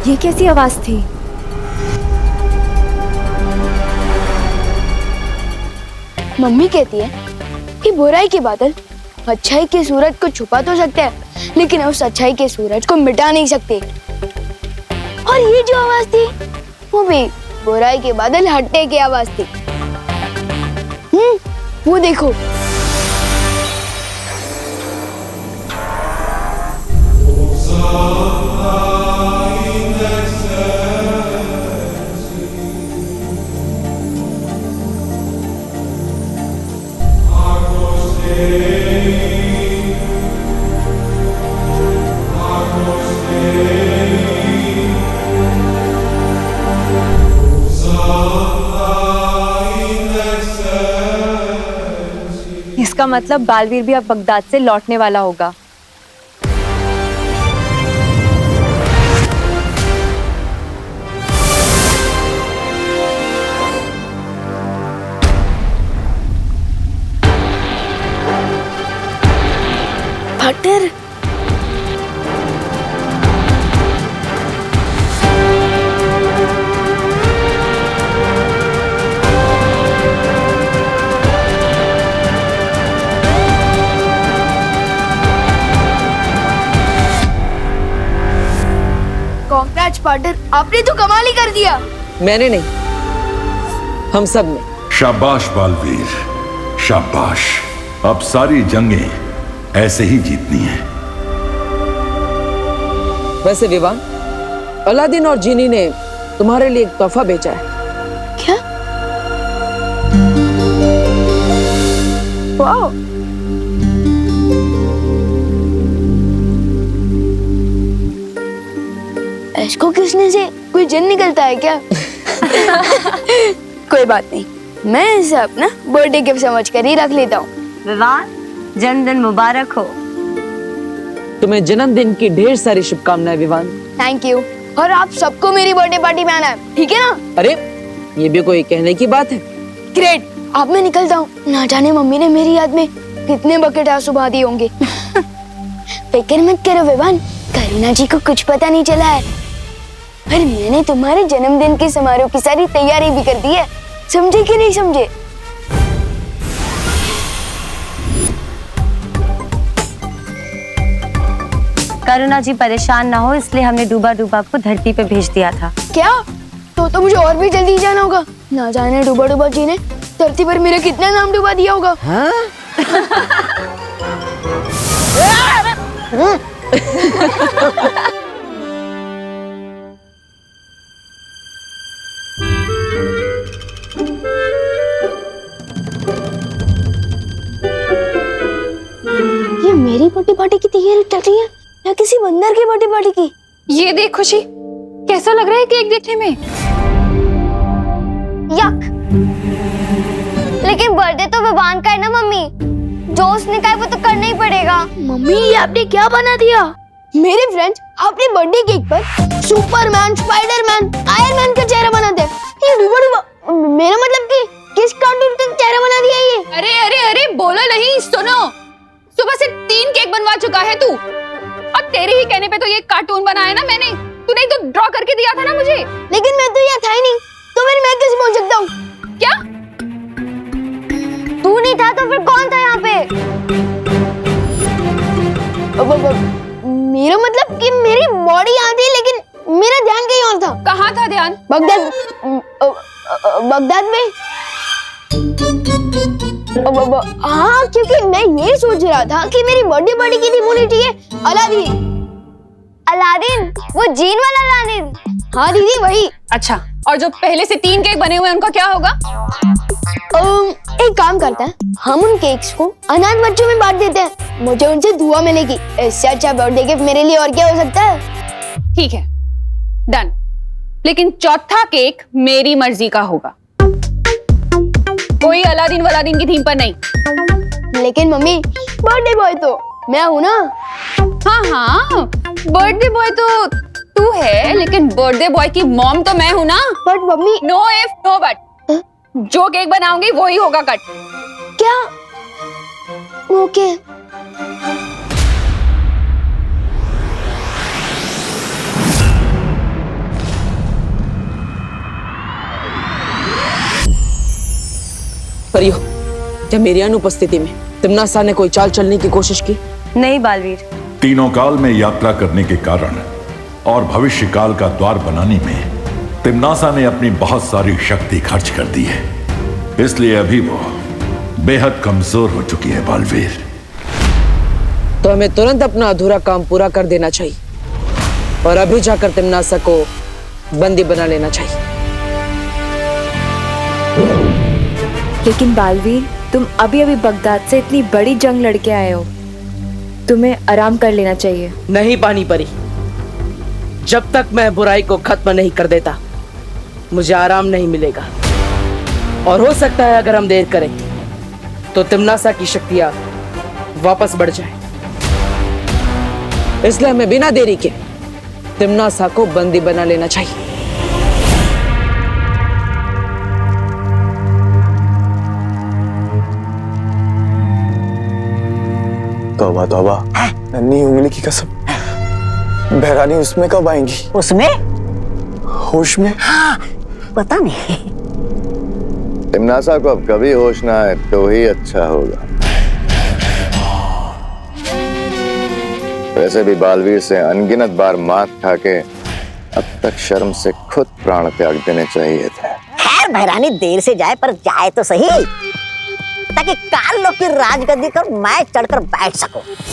ये कैसी आवाज थी? मम्मी कहती है कि बुराई के बादल अच्छाई के सूरज को छुपा तो सकते हैं, लेकिन उस अच्छाई के सूरज को मिटा नहीं सकते। और ये जो आवाज थी वो भी बुराई के बादल हटने की आवाज थी। वो देखो। इसका मतलब बालवीर भी अब बगदाद से लौटने वाला होगा। पार्टनर, कांग्रेट्स पार्टनर, आपने तो कमाल ही कर दिया। मैंने नहीं, हम सब ने। शाबाश बालवीर, शाबाश। अब सारी जंगें ऐसे ही जीतनी है। वैसे विवान, अलादीन और जीनी ने तुम्हारे लिए एक तोहफा भेजा है। क्या? वाओ। इसको किसने से कोई जिन निकलता है क्या? कोई बात नहीं, मैं इसे अपना बर्थडे गिफ्ट समझ कर ही रख लेता हूँ। विवान, जन्मदिन मुबारक हो। तुम्हें जन्मदिन की ढेर सारी शुभकामनाएं विवान। Thank you. और आप सबको मेरी बर्थडे पार्टी में आना है, ठीक है ना? अरे ये भी कोई कहने की बात है? ग्रेट। अब मैं निकलता हूँ। ना जाने मम्मी ने मेरी याद में कितने बकेट आंसू बहा दिए होंगे। फिक्र मत करो विवान, करीना जी को कुछ पता नहीं चला है। पर मैंने तुम्हारे जन्मदिन के समारोह की सारी तैयारी भी कर दी है। समझे कि नहीं समझे? करुणा जी परेशान ना हो इसलिए हमने डूबा डूबा आपको धरती पे भेज दिया था। क्या? तो मुझे और भी जल्दी जाना होगा। ना जाने डूबा डूबा जी ने धरती पर मेरा कितना नाम डूबा दिया होगा। हाँ? ये मेरी बर्थडे पार्टी की तैयारी चल रही है या किसी बंदर की बर्थडे पार्टी की? ये देख खुशी, कैसा लग रहा है केक देखने में? यक। लेकिन बर्थडे तो विवान का है ना मम्मी, जो उसने कहा वो तो करना ही पड़ेगा। मम्मी ये आपने क्या बना दिया? मेरे फ्रेंड्स अपने बर्थडे केक पर सुपरमैन, स्पाइडरमैन, आयरन मैन का चेहरा बना दिया। ये डूबा डूबा, मेरा मतलब कि किस कार्टून का चेहरा बना दिया ये? अरे अरे अरे बोलो नहीं, सुनो। सुबह से 3 केक बनवा चुका है तू, और तेरे ही कहने पे तो ये कार्टून बनाया ना मैंने। तूने ही तो ड्रॉ करके दिया था ना मुझे। लेकिन मैं तो यहाँ था ही नहीं, तो फिर मैं कैसे बोल सकता हूँ? क्या? तू नहीं था तो फिर कौन था यहाँ पे? मेरा मतलब कि मेरी बॉडी यहाँ थी लेकिन मेरा ध्यान कहीं और था। कहाँ था ध्यान? बगदाद, बगदाद में। हाँ, क्योंकि मैं ये सोच रहा था कि मेरी बर्थडे पार्टी की थीम होनी चाहिए अलादीन। अलादीन? वो जीन वाला अलादीन? हाँ दीदी वही। अच्छा, और जो पहले से 3 केक बने हुए हैं उनका क्या होगा? एक काम करते हैं, हम उन केक्स को अनाथ बच्चों में बांट देते हैं। मुझे उनसे दुआ मिलेगी। इससे अच्छा बर्थडे गिफ्ट मेरे लिए और क्या हो सकता है? ठीक है, डन। लेकिन चौथा केक मेरी मर्जी का होगा, कोई अलादीन वलादीन की थीम पर नहीं। लेकिन मम्मी, बर्थडे बॉय तो मैं हूँ ना। हाँ हाँ, बर्थडे बॉय तो तू है, लेकिन बर्थडे बॉय की मॉम तो मैं हूँ ना। But mummy. No if no but, जो केक बनाऊंगी वो ही होगा कट। क्या? ओके। परियो, क्या मेरी अनुपस्थिति में तिम्नासा ने कोई चाल चलने की कोशिश की? नहीं बालवीर, तीनों काल में यात्रा करने के कारण और भविष्य काल का द्वार बनाने में तिम्नासा ने अपनी बहुत सारी शक्ति खर्च कर दी है, इसलिए अभी वो बेहद कमजोर हो चुकी है बालवीर। तो हमें तुरंत अपना अधूरा काम पूरा कर देना चाहिए और अभी जाकर तिम्नासा को बंदी बना लेना चाहिए। लेकिन बालवीर, तुम अभी अभी बगदाद से इतनी बड़ी जंग लड़के आए हो, तुम्हें आराम कर लेना चाहिए। नहीं पानी परी, जब तक मैं बुराई को खत्म नहीं कर देता मुझे आराम नहीं मिलेगा। और हो सकता है अगर हम देर करें तो तिम्नासा की शक्तियां वापस बढ़ जाए, इसलिए हमें बिना देरी के तिम्नासा को बंदी बना लेना चाहिए। तौबा तौबा, नन्ही उंगली की कसम, बहरानी उसमें कब आएंगी? उसमें होश में? हाँ, पता नहीं। तिम्नासा को अब कभी होश ना आए तो ही अच्छा होगा। वैसे भी बालवीर से अनगिनत बार मात खा के अब तक शर्म से खुद प्राण त्याग देने चाहिए थे। खैर बहरानी देर से जाए पर जाए तो सही, ताकि काल लोग की राजगद्दी पर मैं चढ़कर बैठ सकूं।